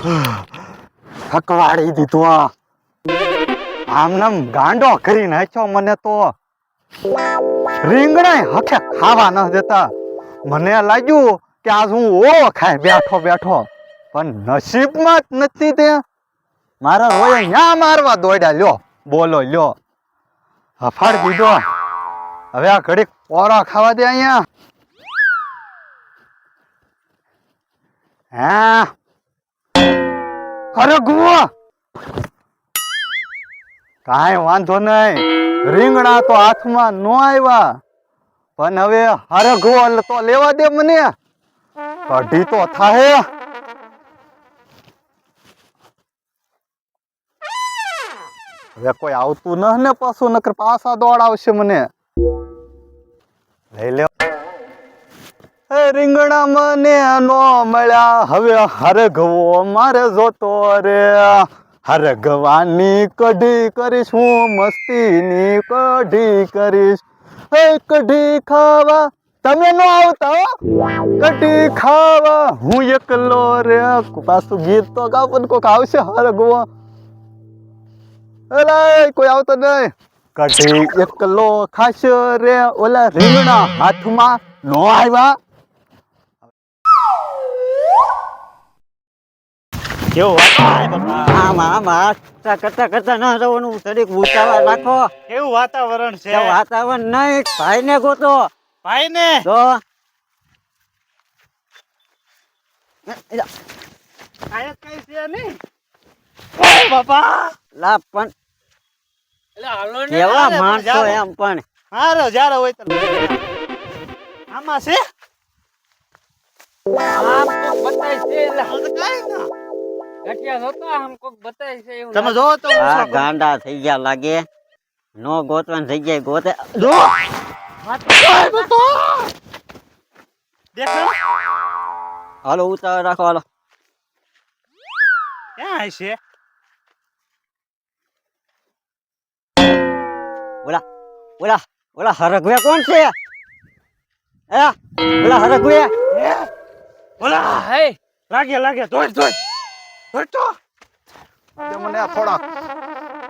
થકવાડી દીધો આમ ગાંડો કરી નાખ્યો મને તો રીંગણા હકે ખાવા ન દેતા મને લાગ્યું કે આજ હું ઓ ખાય બેઠો બેઠો પણ નસીબમાં જ નથી તે મારા રોયે ન્યા મારવા દોડ્યા લ્યો બોલો લ્યો હફાડ દીધો હવે આ ઘડીક પોરો ખાવા દે અહીંયા હા અરે ગુઓ કાંઈ વાંધો નહીં રીંગણા તો હાથમાં ન આવ્યા પણ હવે હરગવો તો લેવા દે મને કઢી તો થાય હવે કોઈ આવતું ન ને પાછું નકર પાછા દોડાવશે મને લઈ લે રીંગણા મને નો મળ્યા હવે હરગવો મારે જોતો રે હરગવાની કઢી કરીશ હું મસ્તીની કઢી કરીશ કઢી ખાવા તમે નો આવતા કઢી ખાવા હું એકલો રે પાછું ગીત તો ગાવ પણ કોક આવશે હરગવો અરે કોઈ આવતો નહીં કઢી એકલો ખાશ રે ઓલા રીંગણા હાથમાં નો આવ્યા કરતા ન જવાનું તરીક ઉતાવળ રાખો. કેવું વાતાવરણ છે? વાતાવરણ નહીં, ભાઈ ને ગોતો. ભાઈ ને તો આયત કઈ છે નહીં. ઓ બાપા લા પણ એટલે હાલો ને કેવા માણસો એમ પણ હારો જારો હોય તો આમાં છે આમ કોક બતાય છે એટલે હાલ તો કાઈ ના ગઠિયા નહોતા આમ કોક બતાય છે એવું તમે જો તો આ ગાંડા થઈ ગયા લાગે નો ગોતવાની જગ્યાએ ગોતે જો દેખો હાલો ઉતાવળ રાખો હાલો ક્યાં છે ઓલા ઓલા ઓલા હરગવે કોણ છે ઓલા હરગવે ઓલા હે લાગે ધોઈ તો મને આ થોડા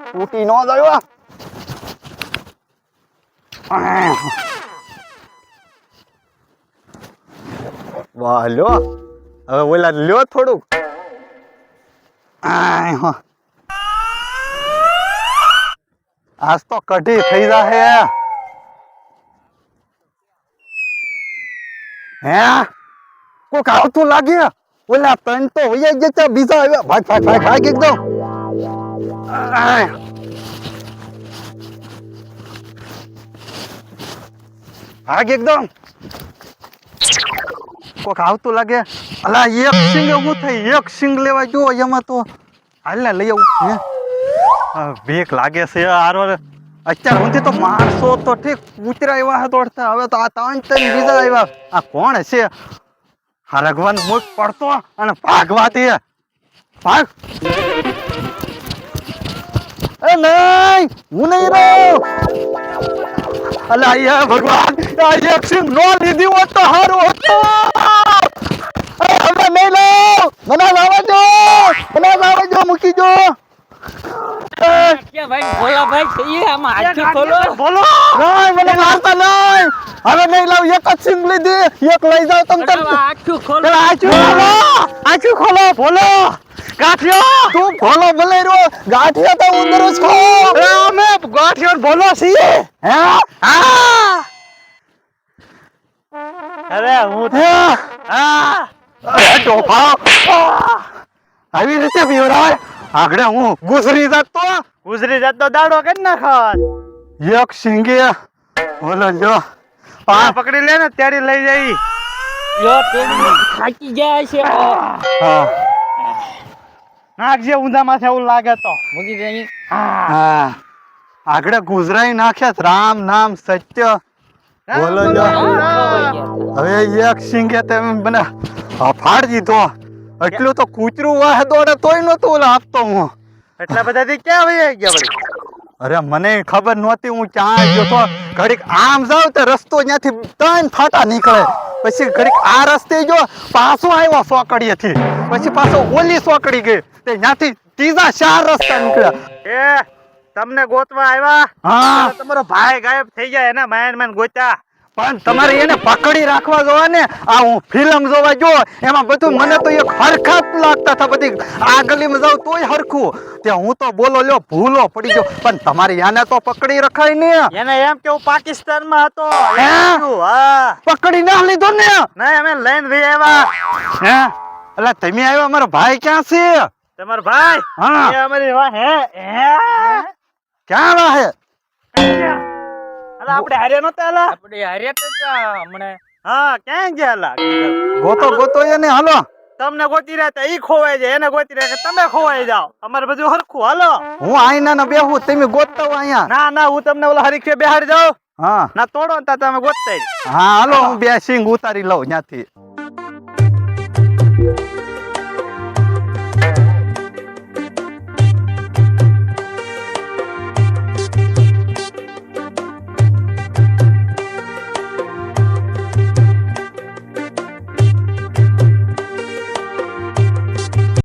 તૂટી નો જાય વાહ લ્યો હવે ઓલા લ્યો થોડુંક આજ તો કઢી થઈ જાહે હે કોક આવતું લાગે ઓલા ત્રણ તો હોય જ જતા બીજા આવ્યા ભાગ એકદમ ભાગ એકદમ કોક આવતું લાગે અલા એક સિંગ ઊભું થઈ એક સિંગ લેવા જો એમાં તો હાલ ને લઈ આવું ભીખ લાગે છે આરો અત્યાર સુધી તો માણસો તો ઠીક કૂતરા એવા દોડતા હવે તો આ ત્રણ બીજા આવ્યા આ કોણ છે હરગવાન મુખ પડતો અને ભાગવા દે ભાગ એ નહીં હું નહીં રહું અલા ભગવાન આ એક સિંગ નો લીધી હોત તો સારું હતું હવે નહીં લો મને લાવવા જો મૂકી જો કે ભાઈ બોલા ભાઈ છે આમાં આખી ખોલો બોલો નહીં મને મારતા નહીં હવે નહીં લાવ એક જ સિંગ લીધી એક લઈ જાવ તમ તમ આખું ખોલો આખું ખોલો બોલો ગાંઠિયો તું ભોલો ભલે રહ્યો ગાંઠિયો તો ઉંદર જ ખો અમે ગાંઠિયો ભોલો છીએ હે હા અરે હું હા અરે ટોફા આવી રીતે બીવરાય આગળ હું ગુસરી જાત તો દાડો કરી નાખત એક સિંગે બોલો જો પા પકડી લે ને ત્યારે લઈ જઈ યો તેડી થાકી જાય છે હા નાખજે ઊંધા માથે એવું લાગે તો મૂકી દે અહીં. હા આગળ ગુજરાઈ નાખ્યા રામ નામ સત્ય બોલો જો હવે એક સિંગે તેમ બને ફાડ દીધો એટલું તો કૂતરું વાહ દોડે તોય નતું ઓલા આપતો હું એટલા બધા થી ક્યાં વહી ગયા વળી અરે મને ખબર નહોતી હું ક્યાં ગયો તો ઘડીક આમ જાવ તો રસ્તો ત્યાંથી ત્રણ ફાટા નીકળે પછી ઘડીક આ રસ્તે જો પાછો આવ્યો સોકડીએથી પછી પાછો ઓલી સોકડી ગઈ તે ત્યાંથી ત્રીજા 4 રસ્તા નીકળ્યા. એ તમને ગોતવા આવ્યા હા એટલે તમારો ભાઈ ગાયબ થઈ જાય એને માન ગોત્યા. પણ તમારે એને પકડી રાખવા જોવા ને. આ હું ફિલ્મ જોવા જો એમાં બધું મને તો એક હરખા જ લાગતા હતા. બધી આ ગલીમાં જાઉં તોય હરખું. ત્યાં હું તો બોલો લ્યો ભૂલો પડી ગયો. પણ તમારે યાને તો પકડી રખાય ને. એને એમ કે હું પાકિસ્તાનમાં હતો. હે? હા પકડી ના લીધો ને. નહીં અમે લઈને ભાઈ આવ્યા. હે એટલે તમે આવ્યા મારો ભાઈ ક્યાં છે? તમારો ભાઈ હા. એ અમારી વાહ હે ક્યાં રહે? અલા આપણે હારે નતા અલા. આપણે હારે તો હતા હમણાં. હા ક્યાં ગયા અલા? ગોતો ગોતો એને હાલો. તમને ગોતી રહ્યા તા ઈ ખોવાઈ જાય એને ગોતી રહ્યા કે તમે ખોવાઈ જાઓ. અમારે બધું હરખું હાલો. હું આઈના ના બેહું તમે ગોતતા હો અહીંયા. ના ના હું તમને ઓલા હરીખે બેહાડી જાઉં હા ના તોડો તા તમે ગોતતા જ. હા હાલો હું બે સિંગ ઉતારી લઉં ત્યાંથી.